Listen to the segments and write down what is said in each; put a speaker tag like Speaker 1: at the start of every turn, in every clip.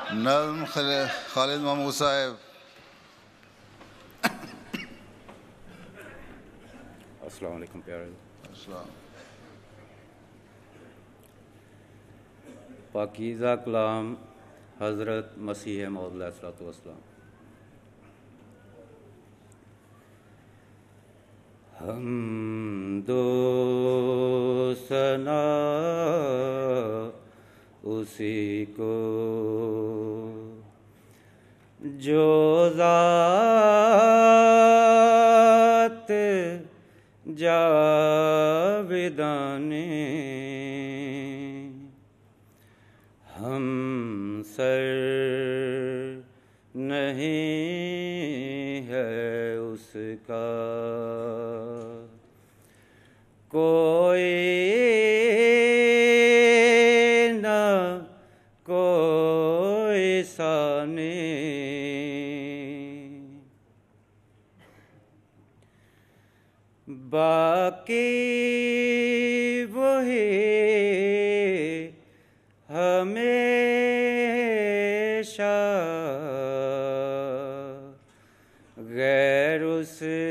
Speaker 1: नज़्म खालिद महमूद साहब।
Speaker 2: अस्सलाम वालेकुम प्यारे। पाकीज़ा कलाम हज़रत मसीह मौद अलैहिस्सलातु वस्सलाम। हमदो सना उसी को जो ज़ात जाविदाने हम सर नहीं है उसका कोई न कोई साने बाकी वही हमेशा गैर उसके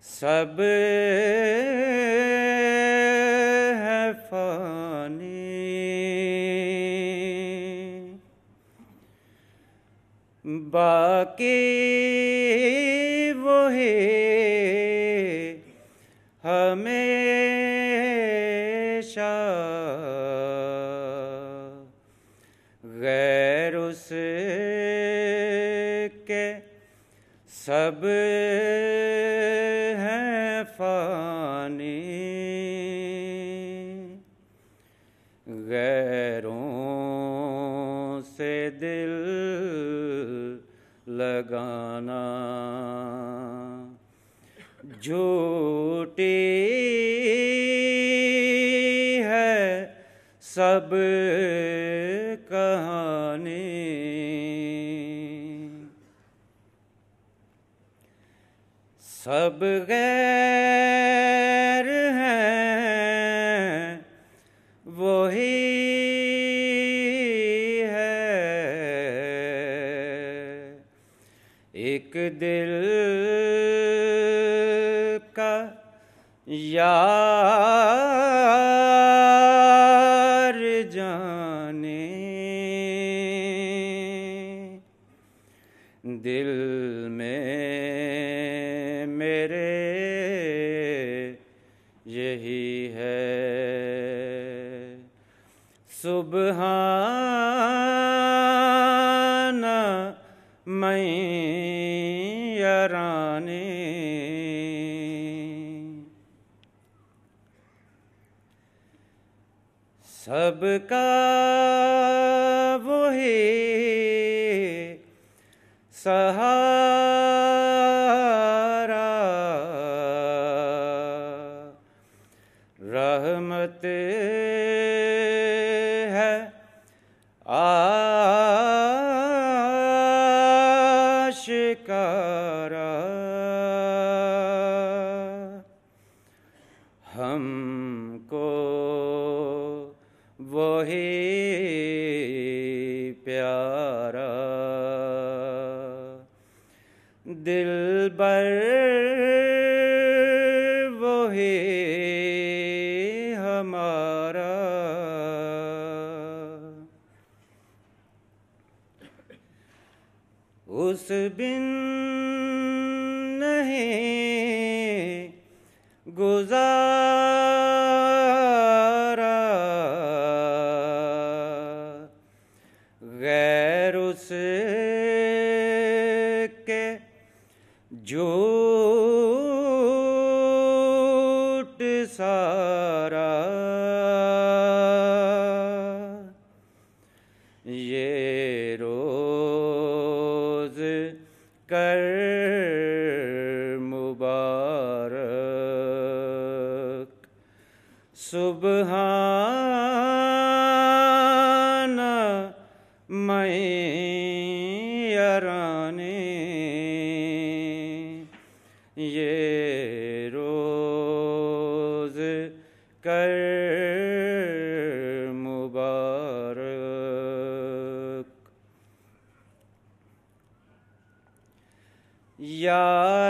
Speaker 2: सब है फानी बाकी वही हमेशा गैर उसके सब हैं फानी गैरों से दिल लगाना झूठी है सब कहानी सब गैर हैं वही है एक दिल का यार जाने दिल में मेरे यही है सुबहाना मैयराने सबका वही सहारा रहमत है आशिकारा हमको वही प्यारा दिलबर वही हमारा उस बिन नहीं गुजारा गैर उसके झूठ सारा ये रोज कर मुबारक या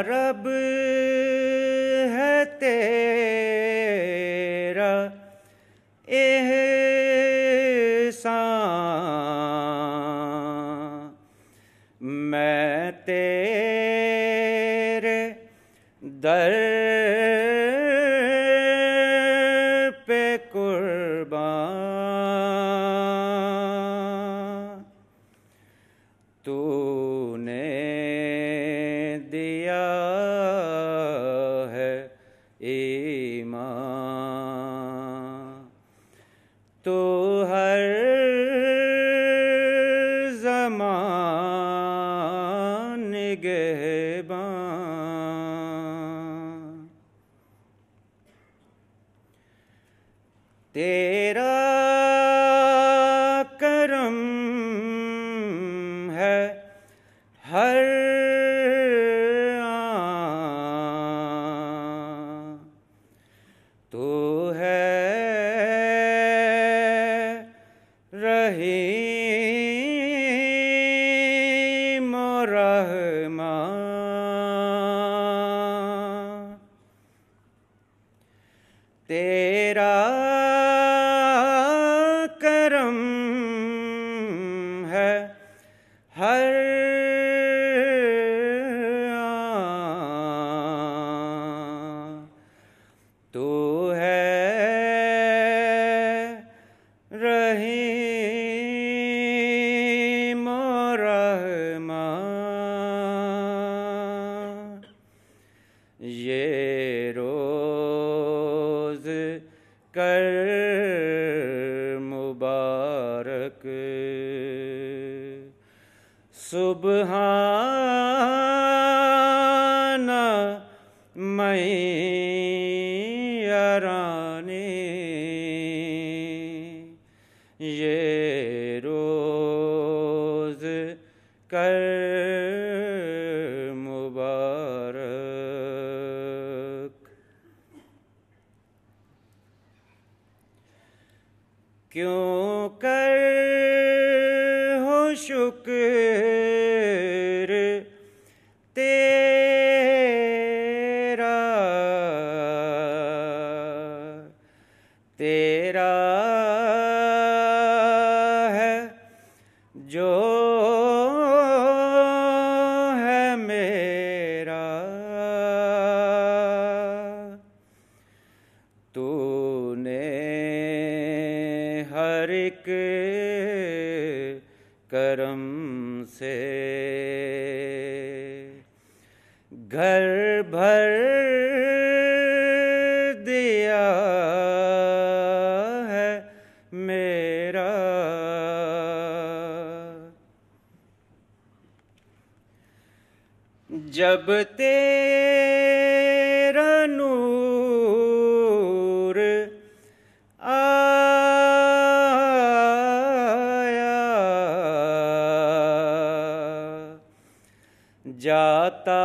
Speaker 2: रब है तेरा एहसान, मैं तेरे दर पे कुर्बान। तूने दिया है ईमान, तू हर ज़मान निगहबान। तेरा करम है हर आन, तू है रहीम और रहमान। तेरा करम है हर आन, तू है रहीम और रहमान। ये रोज़ कर मुबारक, सुबहाना मैयरानी। ये रोज़ कर मुबारक। क्यों कर हो शुक्र तेरा, तेरा है जो है मेरा। तूने हर एक करम से घर भर दिया है मेरा। जब तेरा नूर आया, जाता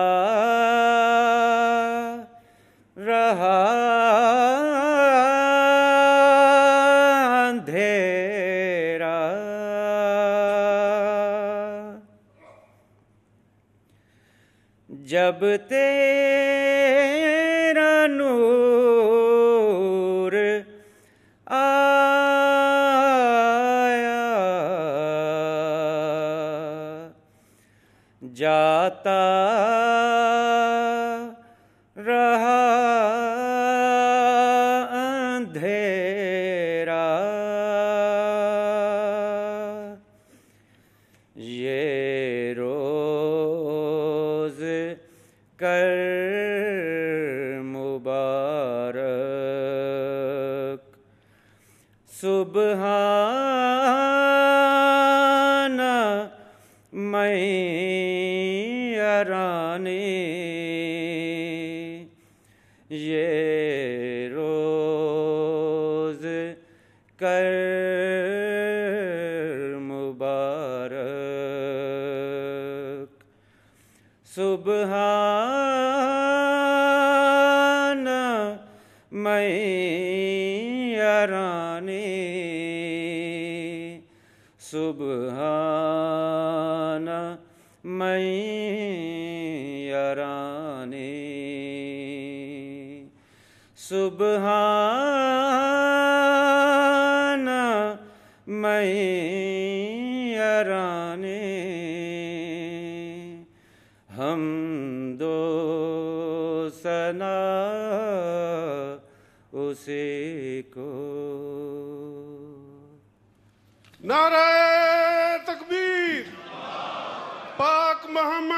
Speaker 2: रहा अंधेरा। जब तेरा नूर आया, जाता रहा अंधेरा। ये रोज़ कर मुबारक, सुबहाना मैयरानी। ये रोज़ कर मुबारक, सुबहाना मैयरानी। सुबहाना मैयरानी। मैयराने सुबहाना मैयराने हम दो सना उसे को।
Speaker 3: नारे तकबीर। पाक मोहम्मद